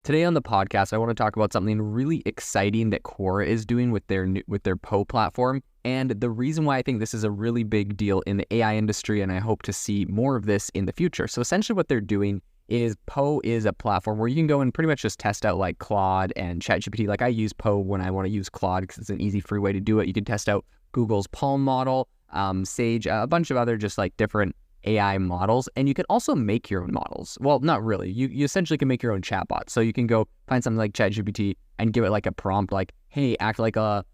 Today on the podcast, I want to talk about something really exciting that Quora is doing with their Poe platform. And the reason why I think this is a really big deal in the AI industry, and I hope to see more of this in the future. So essentially what they're doing is Poe is a platform where you can go and pretty much just test out like Claude and ChatGPT. Like I use Poe when I want to use Claude because it's an easy free way to do it. You can test out Google's Palm model, Sage, a bunch of other just like different AI models, and you can also make your own models. Well, not really. You essentially can make your own chatbot. So you can go find something like ChatGPT and give it like a prompt like, hey, act like a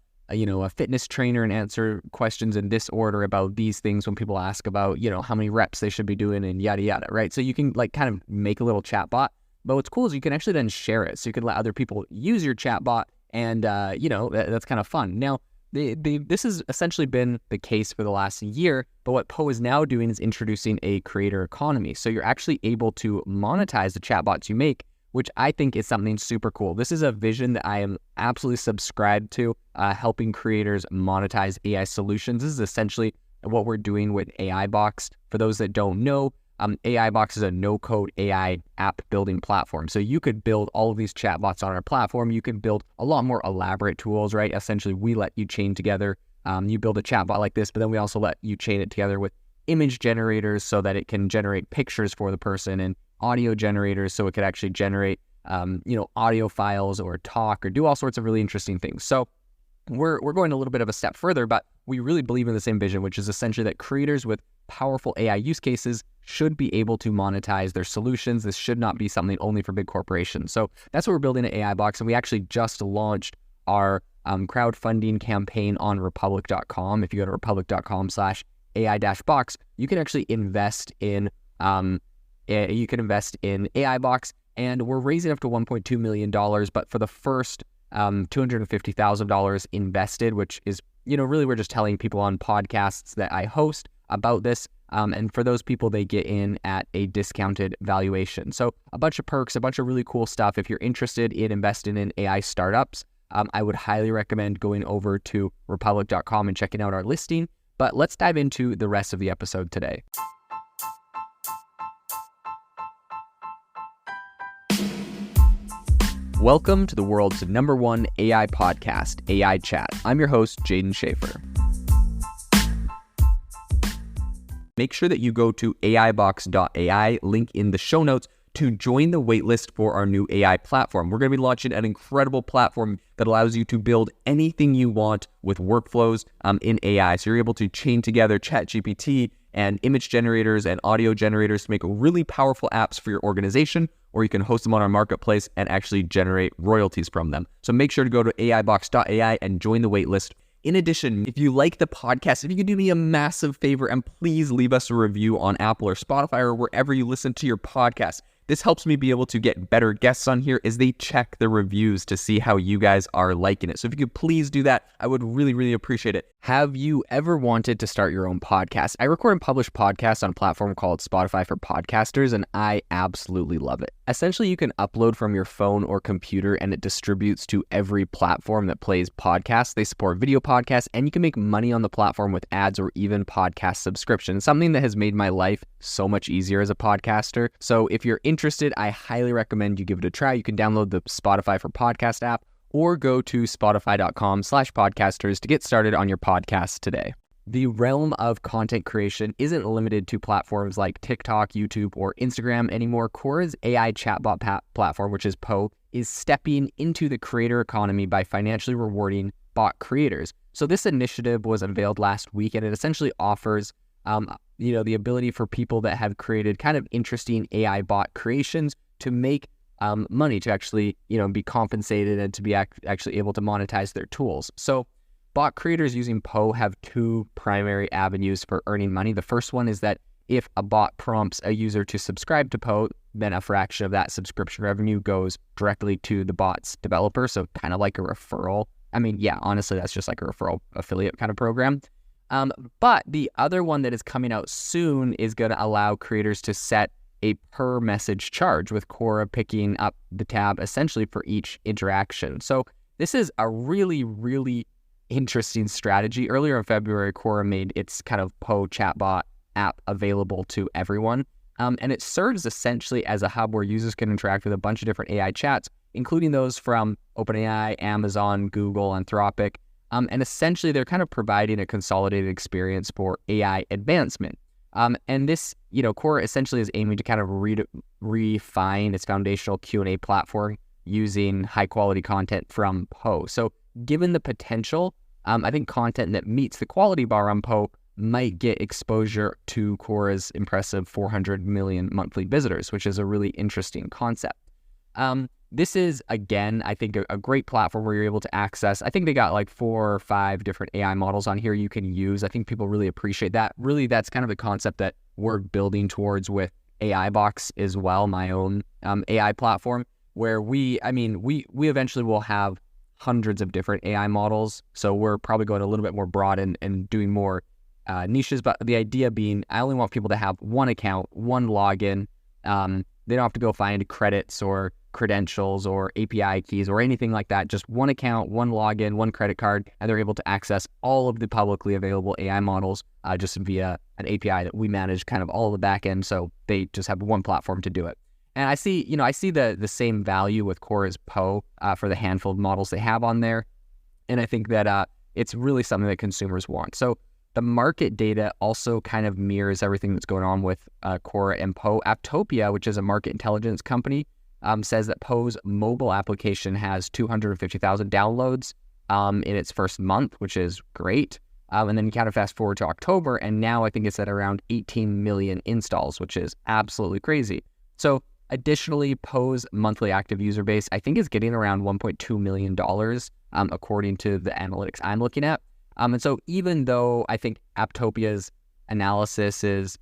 fitness trainer and answer questions in this order about these things when people ask about, how many reps they should be doing and yada, yada, right? So you can like kind of make a little chatbot, but what's cool is you can actually then share it. So you can let other people use your chatbot and, that's kind of fun. Now, this has essentially been the case for the last year, but what Poe is now doing is introducing a creator economy. So you're actually able to monetize the chatbots you make, which I think is something super cool. This is a vision that I am absolutely subscribed to, helping creators monetize AI solutions. This is essentially what we're doing with AI Box. For those that don't know, AI Box is a no-code AI app building platform. So you could build all of these chatbots on our platform. You can build a lot more elaborate tools, right? Essentially, we let you chain together. You build a chatbot like this, but then we also let you chain it together with image generators so that it can generate pictures for the person, and audio generators so it could actually generate, audio files or talk or do all sorts of really interesting things. So we're going a little bit of a step further, but we really believe in the same vision, which is essentially that creators with powerful AI use cases should be able to monetize their solutions. This should not be something only for big corporations. So that's what we're building at AI Box, and we actually just launched our crowdfunding campaign on republic.com. If you go to republic.com/AI-box, you can actually invest in AI Box, and we're raising up to $1.2 million, but for the first $250,000 invested, which is, really we're just telling people on podcasts that I host about this. And for those people, they get in at a discounted valuation. So a bunch of perks, a bunch of really cool stuff. If you're interested in investing in AI startups, I would highly recommend going over to republic.com and checking out our listing. But let's dive into the rest of the episode today. Welcome to the world's #1 AI podcast, AI Chat. I'm your host, Jaden Schaefer. Make sure that you go to aibox.ai, link in the show notes, to join the waitlist for our new AI platform. We're going to be launching an incredible platform that allows you to build anything you want with workflows in AI. So you're able to chain together ChatGPT and image generators and audio generators to make really powerful apps for your organization, or you can host them on our marketplace and actually generate royalties from them. So make sure to go to aibox.ai and join the waitlist. In addition, if you like the podcast, if you could do me a massive favor and please leave us a review on Apple or Spotify or wherever you listen to your podcast. This helps me be able to get better guests on here as they check the reviews to see how you guys are liking it. So if you could please do that, I would really, really appreciate it. Have you ever wanted to start your own podcast? I record and publish podcasts on a platform called Spotify for Podcasters, and I absolutely love it. Essentially, you can upload from your phone or computer, and it distributes to every platform that plays podcasts. They support video podcasts, and you can make money on the platform with ads or even podcast subscriptions, something that has made my life so much easier as a podcaster. So if you're interested, I highly recommend you give it a try. You can download the Spotify for Podcast app or go to spotify.com/podcasters to get started on your podcast today. The realm of content creation isn't limited to platforms like TikTok, YouTube, or Instagram anymore. Quora's AI chatbot platform, which is Poe, is stepping into the creator economy by financially rewarding bot creators. So this initiative was unveiled last week, and it essentially offers the ability for people that have created kind of interesting AI bot creations to make money, to actually, be compensated and to be actually able to monetize their tools. So bot creators using Poe have two primary avenues for earning money. The first one is that if a bot prompts a user to subscribe to Poe, then a fraction of that subscription revenue goes directly to the bot's developer. So kind of like a referral. I mean, yeah, honestly, that's just like a referral affiliate kind of program. But the other one that is coming out soon is going to allow creators to set a per message charge, with Quora picking up the tab essentially for each interaction. So this is a really, really interesting strategy. Earlier in February, Quora made its kind of Poe chatbot app available to everyone. And it serves essentially as a hub where users can interact with a bunch of different AI chats including those from OpenAI, Amazon, Google, Anthropic. And essentially, they're kind of providing a consolidated experience for AI advancement. And this, Quora essentially is aiming to kind of refine its foundational Q&A platform using high-quality content from Poe. So given the potential, I think content that meets the quality bar on Poe might get exposure to Quora's impressive 400 million monthly visitors, which is a really interesting concept. This is, again, I think a great platform where you're able to access. I think they got like 4 or 5 different AI models on here you can use. I think people really appreciate that. Really, that's kind of the concept that we're building towards with AI Box as well, my own AI platform, where we eventually will have hundreds of different AI models. So we're probably going a little bit more broad and doing more niches. But the idea being, I only want people to have one account, one login. They don't have to go find credits or credentials or API keys or anything like that. Just one account, one login, one credit card, and they're able to access all of the publicly available AI models just via an API that we manage kind of all of the back end. So they just have one platform to do it. And I see the same value with Quora's Poe for the handful of models they have on there. And I think that it's really something that consumers want. So the market data also kind of mirrors everything that's going on with Quora and Poe. Apptopia, which is a market intelligence company, says that Poe's mobile application has 250,000 downloads in its first month, which is great. And then you kind of fast forward to October, and now I think it's at around 18 million installs, which is absolutely crazy. So additionally, Poe's monthly active user base, I think, is getting around $1.2 million, according to the analytics I'm looking at. And so even though I think Apptopia's analysis is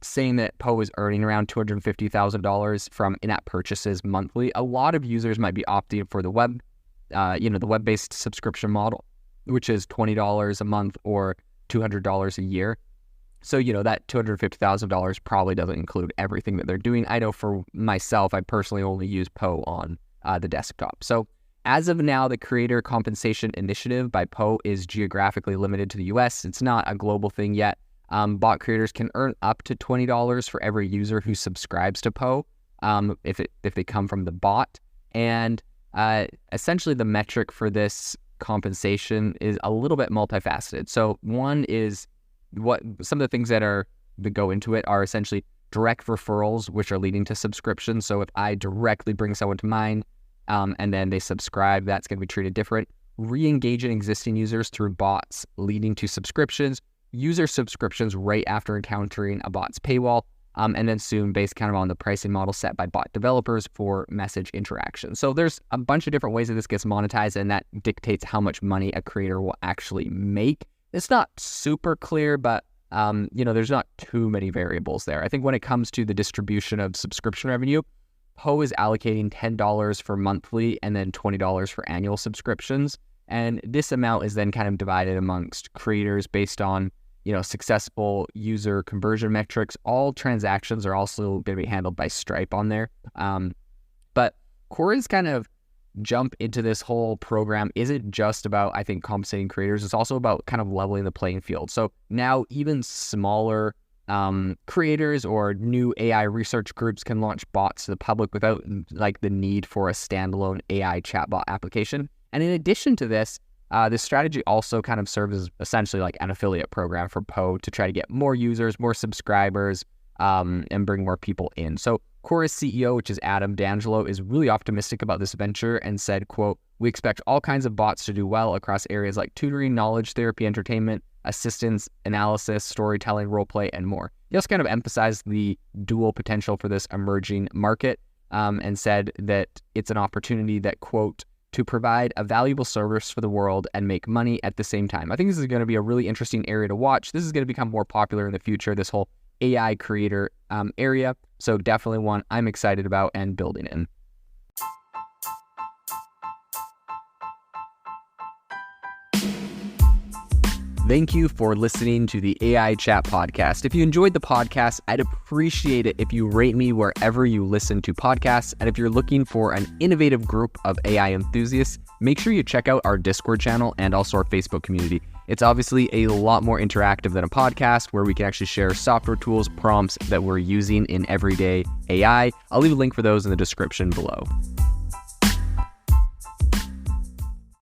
saying that Poe is earning around $250,000 from in-app purchases monthly, a lot of users might be opting for the the web-based subscription model, which is $20 a month or $200 a year. So, that $250,000 probably doesn't include everything that they're doing. I know for myself, I personally only use Poe on the desktop. So as of now, the Creator Compensation Initiative by Poe is geographically limited to the US. It's not a global thing yet. Bot creators can earn up to $20 for every user who subscribes to Poe if they come from the bot. And essentially the metric for this compensation is a little bit multifaceted. So one is what some of the things that go into it are essentially direct referrals, which are leading to subscriptions. So if I directly bring someone to mine and then they subscribe, that's going to be treated different. Re-engaging existing users through bots leading to subscriptions. User subscriptions right after encountering a bot's paywall, and then soon based kind of on the pricing model set by bot developers for message interaction. So there's a bunch of different ways that this gets monetized, and that dictates how much money a creator will actually make. It's not super clear, but there's not too many variables there. I think when it comes to the distribution of subscription revenue, Poe is allocating $10 for monthly and then $20 for annual subscriptions. And this amount is then kind of divided amongst creators based on, successful user conversion metrics. All transactions are also going to be handled by Stripe on there. But Quora's kind of jump into this whole program isn't just about, I think, compensating creators. It's also about kind of leveling the playing field. So now even smaller creators or new AI research groups can launch bots to the public without the need for a standalone AI chatbot application. And in addition to this strategy also kind of serves as essentially like an affiliate program for Poe to try to get more users, more subscribers, and bring more people in. So Quora's CEO, which is Adam D'Angelo, is really optimistic about this venture and said, quote, "We expect all kinds of bots to do well across areas like tutoring, knowledge, therapy, entertainment, assistance, analysis, storytelling, roleplay, and more." He also kind of emphasized the dual potential for this emerging market and said that it's an opportunity that, quote, "to provide a valuable service for the world and make money at the same time." I think this is going to be a really interesting area to watch. This is going to become more popular in the future, this whole AI creator area. So definitely one I'm excited about and building in. Thank you for listening to the AI Chat Podcast. If you enjoyed the podcast, I'd appreciate it if you rate me wherever you listen to podcasts. And if you're looking for an innovative group of AI enthusiasts, make sure you check out our Discord channel and also our Facebook community. It's obviously a lot more interactive than a podcast where we can actually share software tools, prompts that we're using in everyday AI. I'll leave a link for those in the description below.